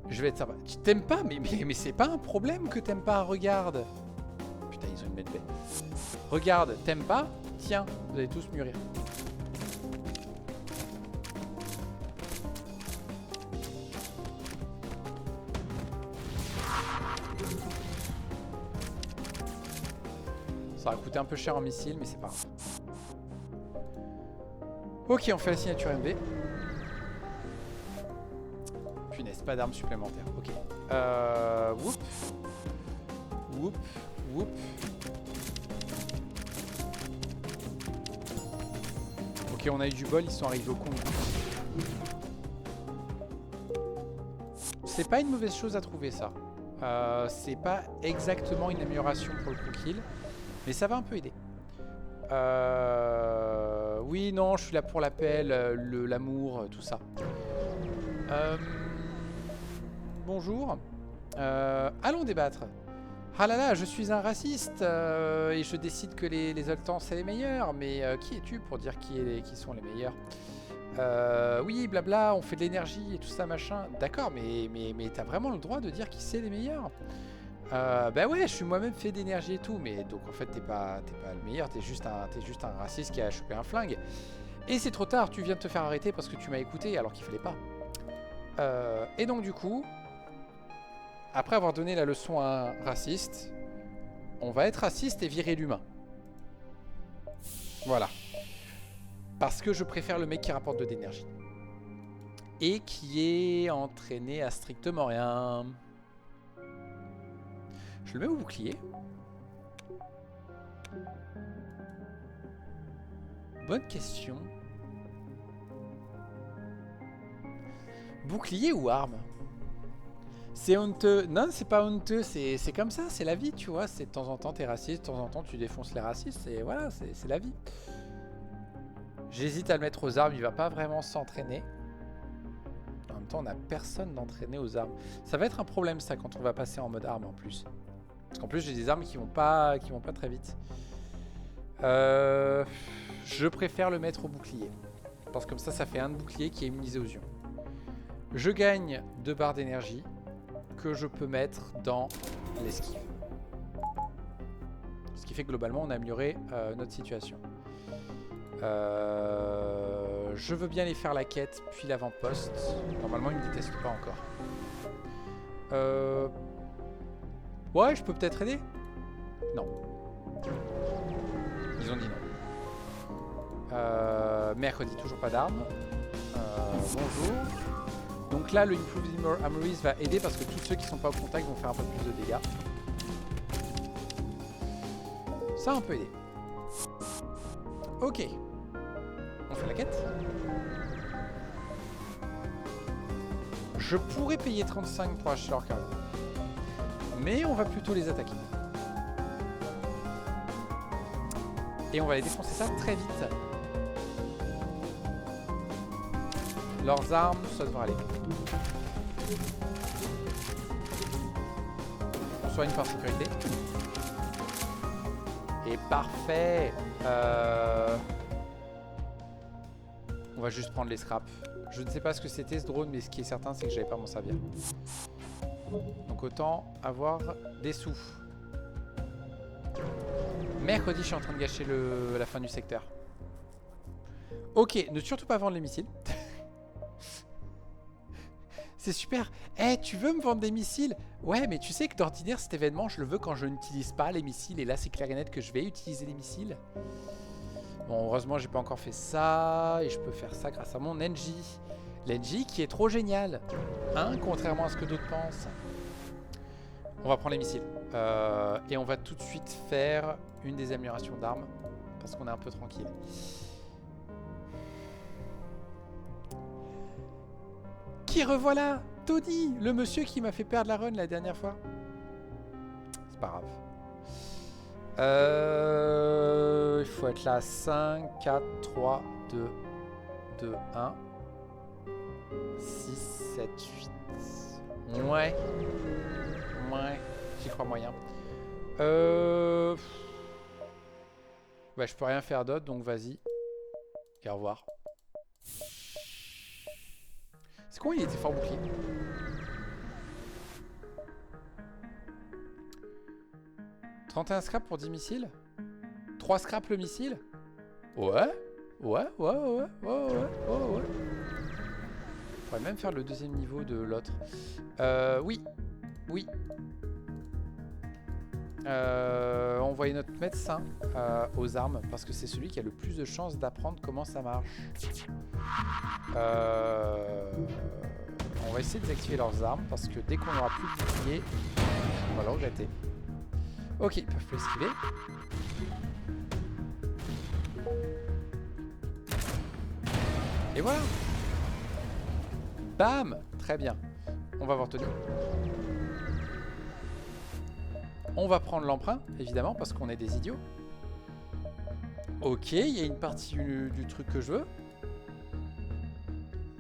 Je vais être sympa. Tu t'aimes pas, mais c'est pas un problème que t'aimes pas. Regarde. Putain, ils ont une bête bête. Regarde, t'aimes pas? Tiens, vous allez tous mûrir. Ça va coûter un peu cher en missile, mais c'est pas grave. Ok, on fait la signature MV. Punaise, pas d'armes supplémentaires. Ok. Whoop. Ok, on a eu du bol, ils sont arrivés au compte. C'est pas une mauvaise chose à trouver, ça. C'est pas exactement une amélioration pour le coup kill. Mais ça va un peu aider. Oui, non, je suis là pour l'appel, l'amour, tout ça. Bonjour. Allons débattre. Ah là là, je suis un raciste et je décide que les Zoltans c'est les meilleurs. Mais qui es-tu pour dire qui sont les meilleurs? Oui, blabla, on fait de l'énergie et tout ça, machin. D'accord, mais t'as vraiment le droit de dire qui c'est les meilleurs? Bah ouais, je suis moi-même fait d'énergie et tout, mais donc en fait t'es pas le meilleur, t'es juste un raciste qui a chopé un flingue. Et c'est trop tard, tu viens de te faire arrêter parce que tu m'as écouté alors qu'il fallait pas. Et donc du coup, après avoir donné la leçon à un raciste, on va être raciste et virer l'humain. Voilà. Parce que je préfère le mec qui rapporte de l'énergie. Et qui est entraîné à strictement rien. Je le mets au bouclier. Bonne question. Bouclier ou arme? C'est honteux. Non, c'est pas honteux, c'est comme ça, c'est la vie, tu vois. C'est de temps en temps t'es raciste, de temps en temps tu défonces les racistes, et voilà, c'est la vie. J'hésite à le mettre aux armes, il va pas vraiment s'entraîner. En même temps, on n'a personne d'entraîné aux armes. Ça va être un problème ça quand on va passer en mode arme en plus. Parce qu'en plus j'ai des armes qui vont pas très vite. Je préfère le mettre au bouclier. Parce que comme ça fait un de bouclier qui est immunisé aux ions. Je gagne 2 barres d'énergie que je peux mettre dans l'esquive. Ce qui fait que globalement on a amélioré notre situation. Je veux bien aller faire la quête puis l'avant-poste. Normalement ils me détestent pas encore. Ouais, je peux peut-être aider. Non. Ils ont dit non. Mercredi, toujours pas d'armes. Bonjour. Donc là, le Improved Armories va aider parce que tous ceux qui sont pas au contact vont faire un peu plus de dégâts. Ça, on peut aider. Ok. On fait la quête. Je pourrais payer 35 pour acheter leur cargo. Mais on va plutôt les attaquer. Et on va les défoncer ça très vite. Leurs armes, ça devrait aller. On soigne par sécurité. Et parfait. On va juste prendre les scraps. Je ne sais pas ce que c'était ce drone, mais ce qui est certain, c'est que j'avais pas m'en servir. Donc autant avoir des sous. Mercredi, je suis en train de gâcher la fin du secteur. Ok, ne surtout pas vendre les missiles. C'est super. Eh, tu veux me vendre des missiles? Ouais, mais tu sais que d'ordinaire, cet événement, je le veux quand je n'utilise pas les missiles. Et là, c'est clair et net que je vais utiliser les missiles. Bon, heureusement, j'ai pas encore fait ça. Et je peux faire ça grâce à mon NJ. L'NJ qui est trop génial. Hein, contrairement à ce que d'autres pensent. On va prendre les missiles. Et on va tout de suite faire une des améliorations d'armes. Parce qu'on est un peu tranquille. Qui revoilà, Tony, le monsieur qui m'a fait perdre la run la dernière fois. C'est pas grave. Il faut être là. 5, 4, 3, 2, 2, 1. 6, 7, 8. Ouais. Ouais. J'y crois moyen. Bah, je peux rien faire d'autre, donc vas-y. Et au revoir. C'est quoi, il était fort bouclier. « 31 scraps pour 10 missiles. 3 scraps le missile. Ouais. Ouais. Je pourrais même faire le deuxième niveau de l'autre. Oui. Envoyer notre médecin aux armes parce que c'est celui qui a le plus de chances d'apprendre comment ça marche. On va essayer de désactiver leurs armes parce que dès qu'on n'aura plus de bouclier, on va le regretter. Ok, ils peuvent plus esquiver. Et voilà. Bam. Très bien. On va voir Tony. On va prendre l'emprunt, évidemment, parce qu'on est des idiots. Ok, il y a une partie du truc que je veux.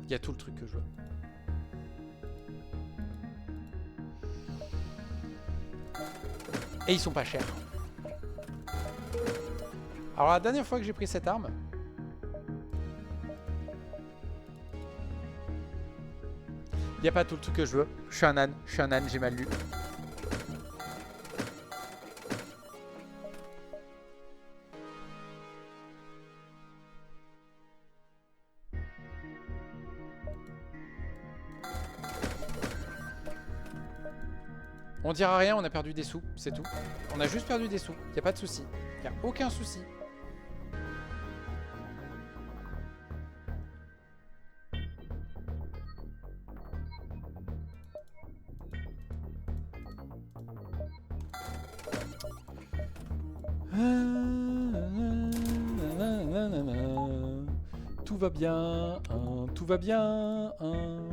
Il y a tout le truc que je veux. Et ils sont pas chers. Alors la dernière fois que j'ai pris cette arme, il n'y a pas tout le truc que je veux. Je suis un âne, j'ai mal lu. On dira rien, on a perdu des sous, c'est tout. On a juste perdu des sous, il n'y a pas de souci. Il n'y a aucun souci. Tout va bien, tout va bien,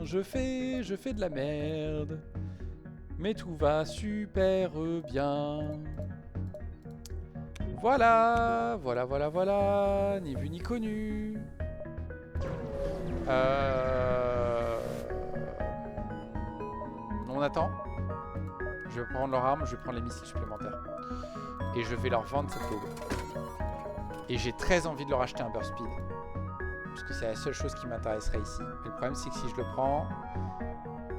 je fais de la merde. Mais tout va super bien. Voilà, voilà, voilà, voilà. Ni vu ni connu. On attend. Je vais prendre leur arme, je vais prendre les missiles supplémentaires. Et je vais leur vendre cette daube. Et j'ai très envie de leur acheter un burst speed. Parce que c'est la seule chose qui m'intéresserait ici. Mais le problème c'est que si je le prends...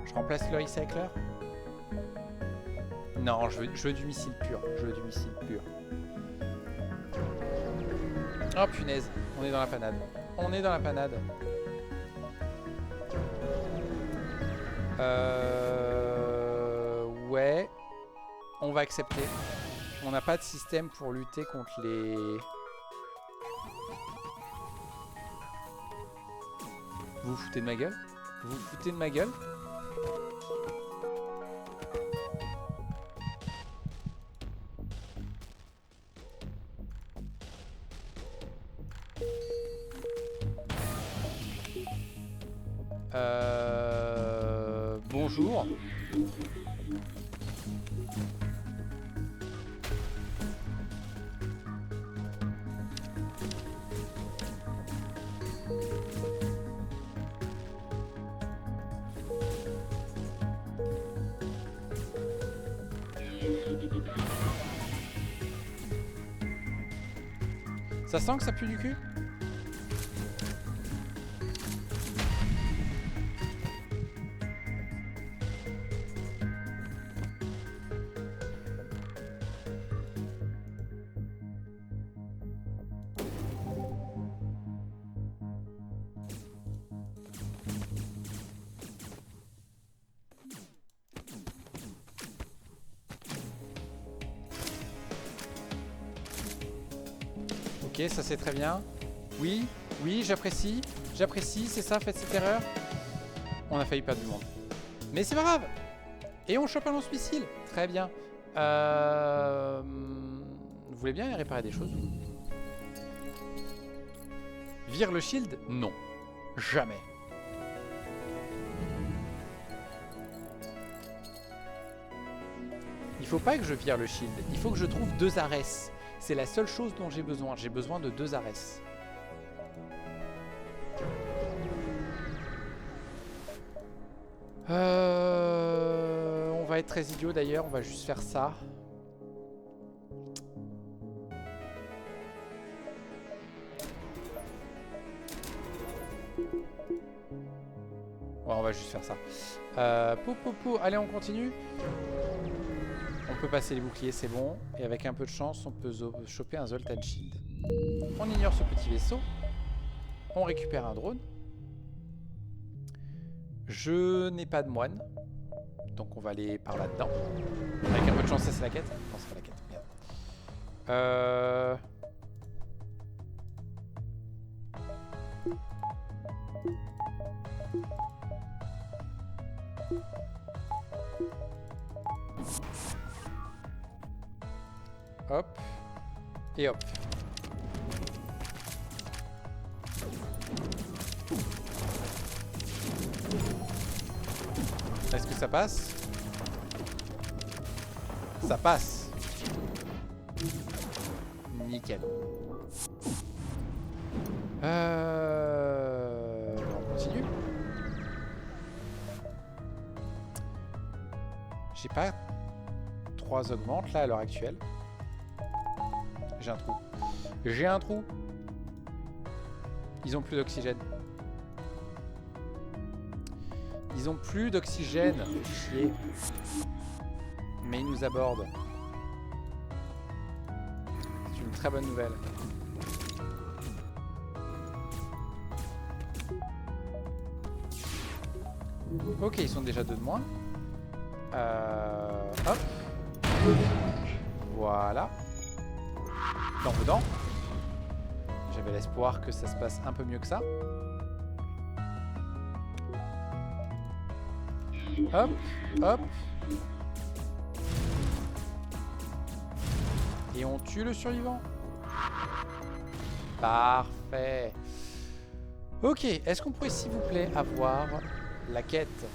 Je remplace le recycler? Non, je veux du missile pur. Je veux du missile pur. Oh punaise, on est dans la panade. On est dans la panade. Ouais. On va accepter. On n'a pas de système pour lutter contre les... Vous vous foutez de ma gueule? Vous vous foutez de ma gueule? Bonjour. Ça sent que ça pue du cul? Ok, ça c'est très bien. Oui, oui, j'apprécie. J'apprécie, c'est ça, faites cette erreur. On a failli perdre du monde. Mais c'est pas grave. Et on chope un lance-missile. Très bien. Vous voulez bien réparer des choses? Vire le shield? Non. Jamais. Il faut pas que je vire le shield. Il faut que je trouve 2 Ares. C'est la seule chose dont j'ai besoin. J'ai besoin de 2 Ares. On va être très idiot d'ailleurs. On va juste faire ça. Ouais, on va juste faire ça. Allez, on continue. On peut passer les boucliers, c'est bon. Et avec un peu de chance, on peut choper un Zoltan Shield. On ignore ce petit vaisseau. On récupère un drone. Je n'ai pas de moine. Donc on va aller par là-dedans. Avec un peu de chance, ça c'est la quête. Non, c'est pas la quête. Merde. Hop. Et hop. Est-ce que ça passe? Ça passe. Nickel. On continue. J'ai pas 3 augmentes là à l'heure actuelle. J'ai un trou. J'ai un trou. Ils ont plus d'oxygène. Ils ont plus d'oxygène. Chier. Mais ils nous abordent. C'est une très bonne nouvelle. Ok, ils sont déjà 2 de moins. Hop. Voilà. Dedans. J'avais l'espoir que ça se passe un peu mieux que ça. Hop, hop. Et on tue le survivant. Parfait. Ok, est-ce qu'on pourrait s'il vous plaît avoir la quête?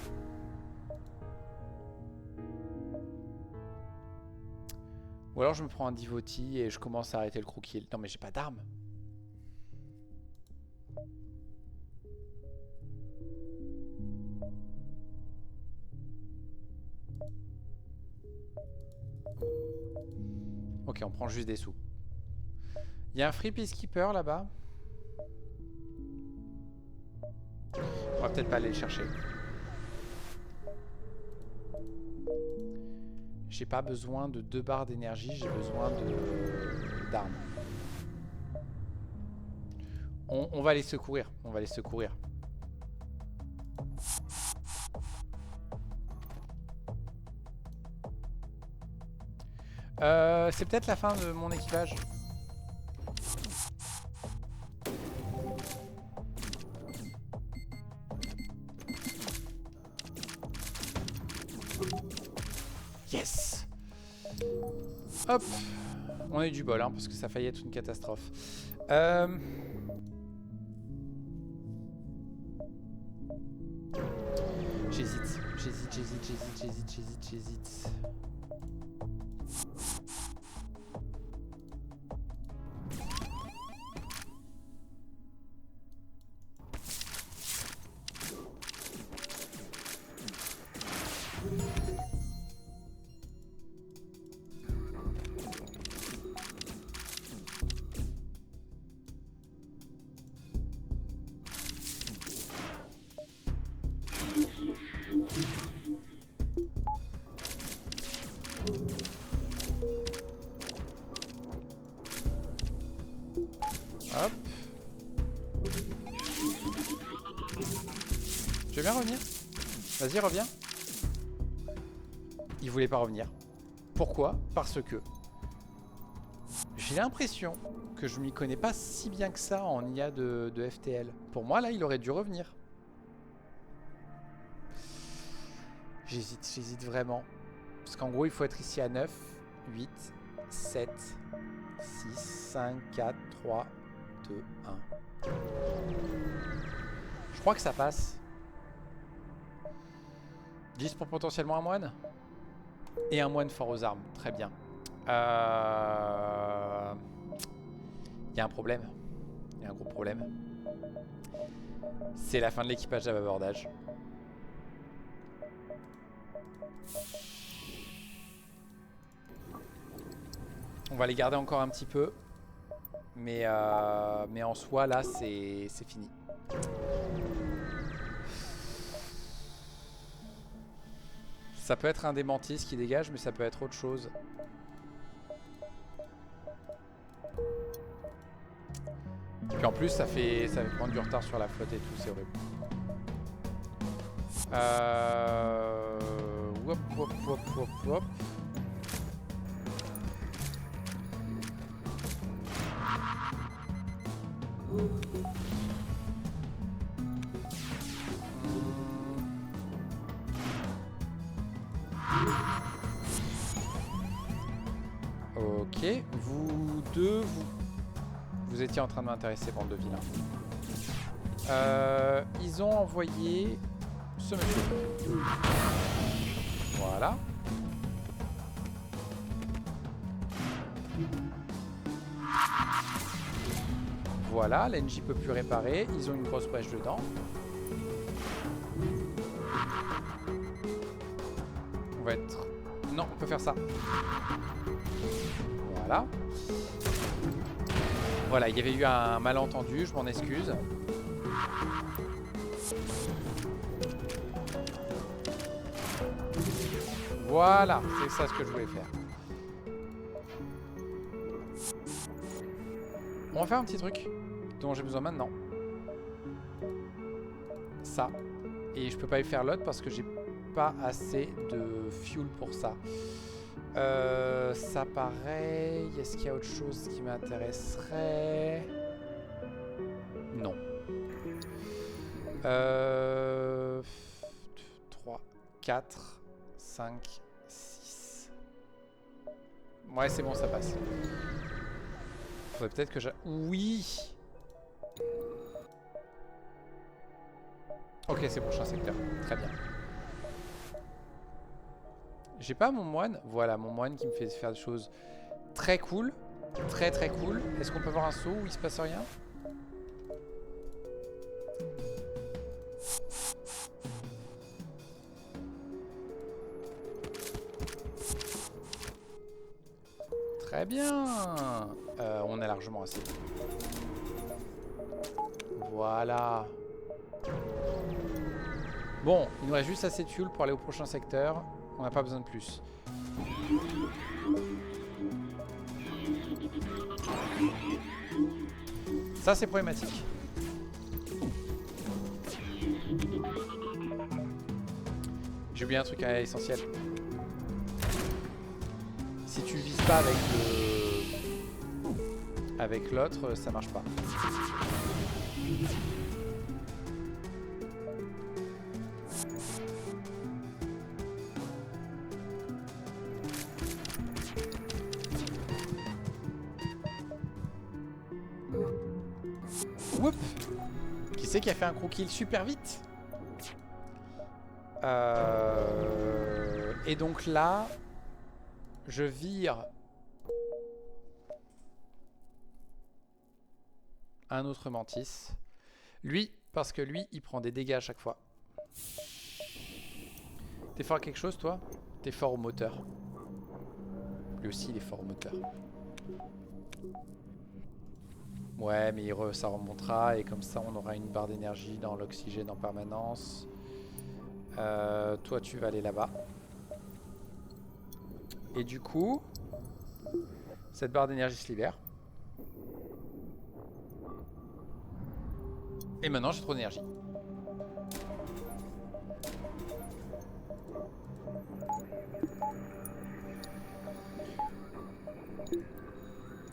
Ou alors je me prends un devotee et je commence à arrêter le crew kill. Non mais j'ai pas d'armes. Ok, on prend juste des sous. Il y a un free peacekeeper là-bas. On va peut-être pas aller le chercher. J'ai pas besoin de 2 barres d'énergie, j'ai besoin d'armes. On va les secourir, on va les secourir. C'est peut-être la fin de mon équipage. Yes. Hop. On a eu du bol, hein, parce que ça a failli être une catastrophe. J'hésite. Hop. Tu veux bien revenir? Vas-y, reviens. Il voulait pas revenir. Pourquoi? Parce que j'ai l'impression que je m'y connais pas si bien que ça en IA de FTL. Pour moi, là, il aurait dû revenir. J'hésite vraiment. Parce qu'en gros, il faut être ici à 9, 8, 7, 6, 5, 4, 3, 2, 1. Je crois que ça passe. 10 pour potentiellement un moine. Et un moine fort aux armes. Très bien. Il y a un problème. Il y a un gros problème. C'est la fin de l'équipage d'abordage. On va les garder encore un petit peu. Mais en soi, là, c'est fini. Ça peut être un des mantis qui dégage, mais ça peut être autre chose. Et puis en plus, ça fait prendre du retard sur la flotte et tout, c'est horrible. Hop, hop, hop, hop, hop. Ok, vous deux, vous étiez en train de m'intéresser, bande de vilains. Ils ont envoyé ce monsieur. Voilà. Voilà, l'NJ peut plus réparer. Ils ont une grosse brèche dedans. On va être... Non, on peut faire ça. Voilà. Voilà, il y avait eu un malentendu, je m'en excuse. Voilà, c'est ça ce que je voulais faire. On va faire un petit truc dont j'ai besoin maintenant. Ça. Et je peux pas y faire l'autre parce que j'ai pas assez de fuel pour ça. Ça pareil. Est-ce qu'il y a autre chose qui m'intéresserait? Non. 3, 4, 5, 6. Ouais, c'est bon, ça passe. Faudrait peut-être que j'ai... Oui. Ok, c'est prochain secteur. Très bien. J'ai pas mon moine. Voilà, mon moine qui me fait faire des choses. Très cool. Très très cool. Est-ce qu'on peut avoir un saut où il se passe rien? Très bien. On a largement assez. Voilà. Bon, il nous reste juste assez de fuel pour aller au prochain secteur. On n'a pas besoin de plus. Ça, c'est problématique. J'ai oublié un truc essentiel. Si tu vises pas avec l'autre, ça marche pas. Whoop. Qui c'est qui a fait un crew kill super vite? Et donc là, je vire un autre mantis. Lui, parce que lui, il prend des dégâts à chaque fois. T'es fort à quelque chose, toi? T'es fort au moteur. Lui aussi, il est fort au moteur. Ouais, mais ça remontera et comme ça, on aura une barre d'énergie dans l'oxygène en permanence. Toi, tu vas aller là-bas. Et du coup, cette barre d'énergie se libère. Et maintenant, j'ai trop d'énergie.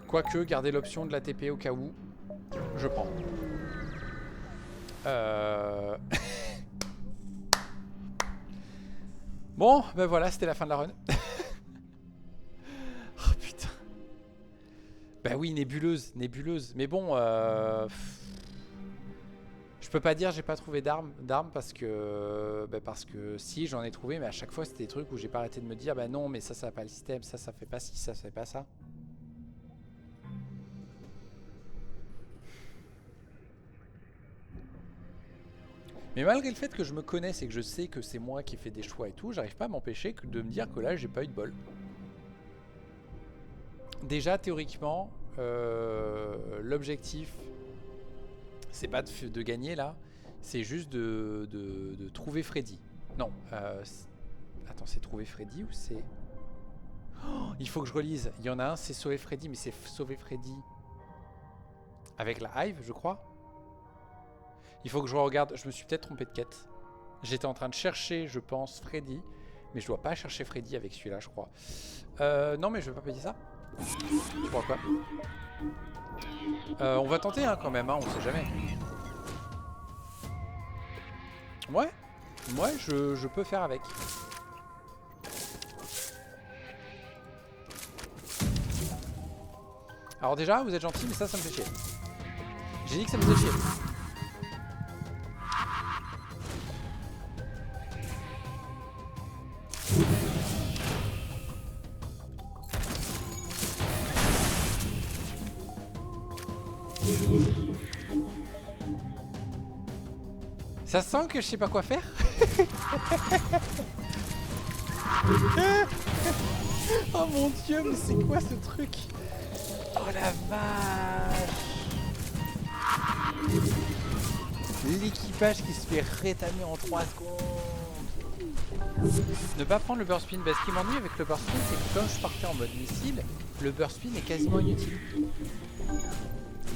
Quoique, garder l'option de la TP au cas où, je prends. Bon, ben voilà, c'était la fin de la run. Oh putain. Bah oui, nébuleuse. Mais bon, je peux pas dire j'ai pas trouvé d'armes parce que si, j'en ai trouvé, mais à chaque fois c'était des trucs où j'ai pas arrêté de me dire bah non, mais ça va pas le système, ça fait pas ci, ça fait pas ça. Mais malgré le fait que je me connaisse et que je sais que c'est moi qui ai fait des choix et tout, j'arrive pas à m'empêcher de me dire que là j'ai pas eu de bol. Déjà théoriquement, l'objectif c'est pas de gagner là, c'est juste de trouver Freddy. Non, attends, c'est trouver Freddy ou c'est... Oh, il faut que je relise. Il y en a un, c'est sauver Freddy, mais c'est sauver Freddy avec la Hive, je crois. Il faut que je regarde. Je me suis peut-être trompé de quête. J'étais en train de chercher, je pense, Freddy. Mais je dois pas chercher Freddy avec celui-là, je crois. Non, mais je vais pas payer ça. Tu crois quoi? On va tenter hein, quand même, hein, on sait jamais. Ouais, je peux faire avec. Alors déjà, vous êtes gentil, mais ça me fait chier. J'ai dit que ça me faisait chier. Ça sent que je sais pas quoi faire. Oh mon dieu, mais c'est quoi ce truc? Oh la vache. L'équipage qui se fait rétamer en 3 secondes. Ne pas prendre le burst spin. Bah, ce qui m'ennuie avec le burst spin, c'est que comme je partais en mode missile, le burst spin est quasiment inutile.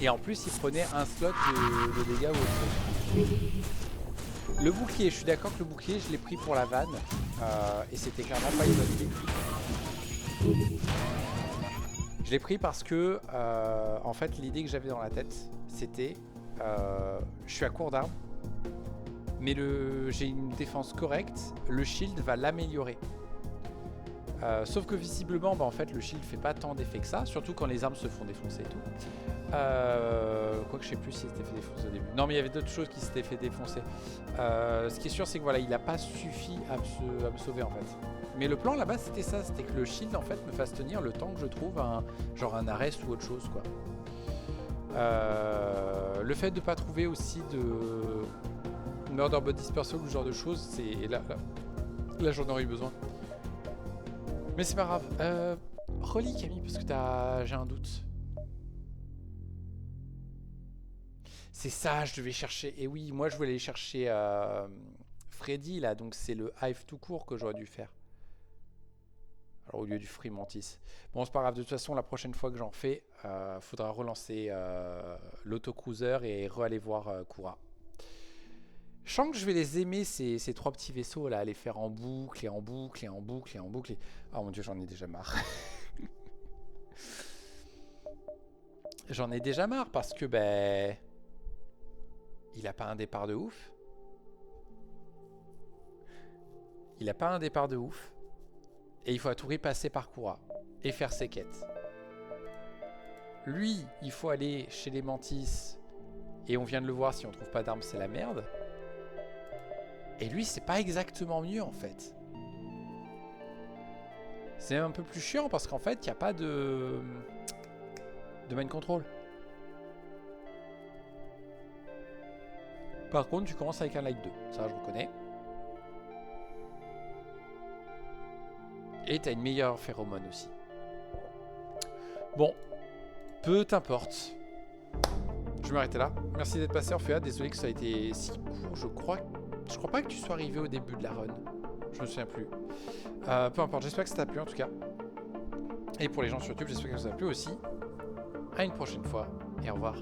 Et en plus, il prenait un slot de dégâts ou autre chose. Le bouclier, je suis d'accord que le bouclier, je l'ai pris pour la vanne. Et c'était clairement pas une bonne idée. Je l'ai pris parce que, en fait, l'idée que j'avais dans la tête, c'était... je suis à court d'armes, mais j'ai une défense correcte, le shield va l'améliorer. Sauf que visiblement, bah, en fait, le shield fait pas tant d'effet que ça, surtout quand les armes se font défoncer et tout. Quoique je sais plus s'il s'était fait défoncer au début. Non, mais il y avait d'autres choses qui s'étaient fait défoncer. Ce qui est sûr, c'est que voilà, il a pas suffi à me sauver en fait. Mais le plan là-bas, c'était ça, c'était que le shield en fait me fasse tenir le temps que je trouve genre un arrest ou autre chose quoi. Le fait de pas trouver aussi de Murder Bot Dispersal ou ce genre de choses, c'est là j'en aurais eu besoin. Mais c'est pas grave. Relis Camille parce que j'ai un doute. C'est ça, je devais chercher. Et oui, moi je voulais aller chercher Freddy là, donc c'est le Hive tout court que j'aurais dû faire. Alors au lieu du Free Mantis. Bon, c'est pas grave, de toute façon, la prochaine fois que j'en fais, faudra relancer l'autocruiser et re-aller voir Kura. Je sens que je vais les aimer, ces trois petits vaisseaux là, à les faire en boucle et en boucle et en boucle et en boucle. Oh mon dieu, j'en ai déjà marre. J'en ai déjà marre parce que, ben... il a pas un départ de ouf. Il a pas un départ de ouf. Et il faut à tout prix passer par Kura et faire ses quêtes. Lui, il faut aller chez les Mantis. Et on vient de le voir, si on trouve pas d'armes, c'est la merde. Et lui, c'est pas exactement mieux en fait. C'est un peu plus chiant parce qu'en fait, il n'y a pas de main control. Par contre, tu commences avec un light 2. Ça, je reconnais. Et tu as une meilleure phéromone aussi. Bon, peu t'importe. Je vais m'arrêter là. Merci d'être passé, Orphea. Désolé que ça a été si court. Je crois pas que tu sois arrivé au début de la run. Je me souviens plus. Peu importe, j'espère que ça t'a plu en tout cas. Et pour les gens sur YouTube, j'espère que ça t'a plu aussi. À une prochaine fois et au revoir.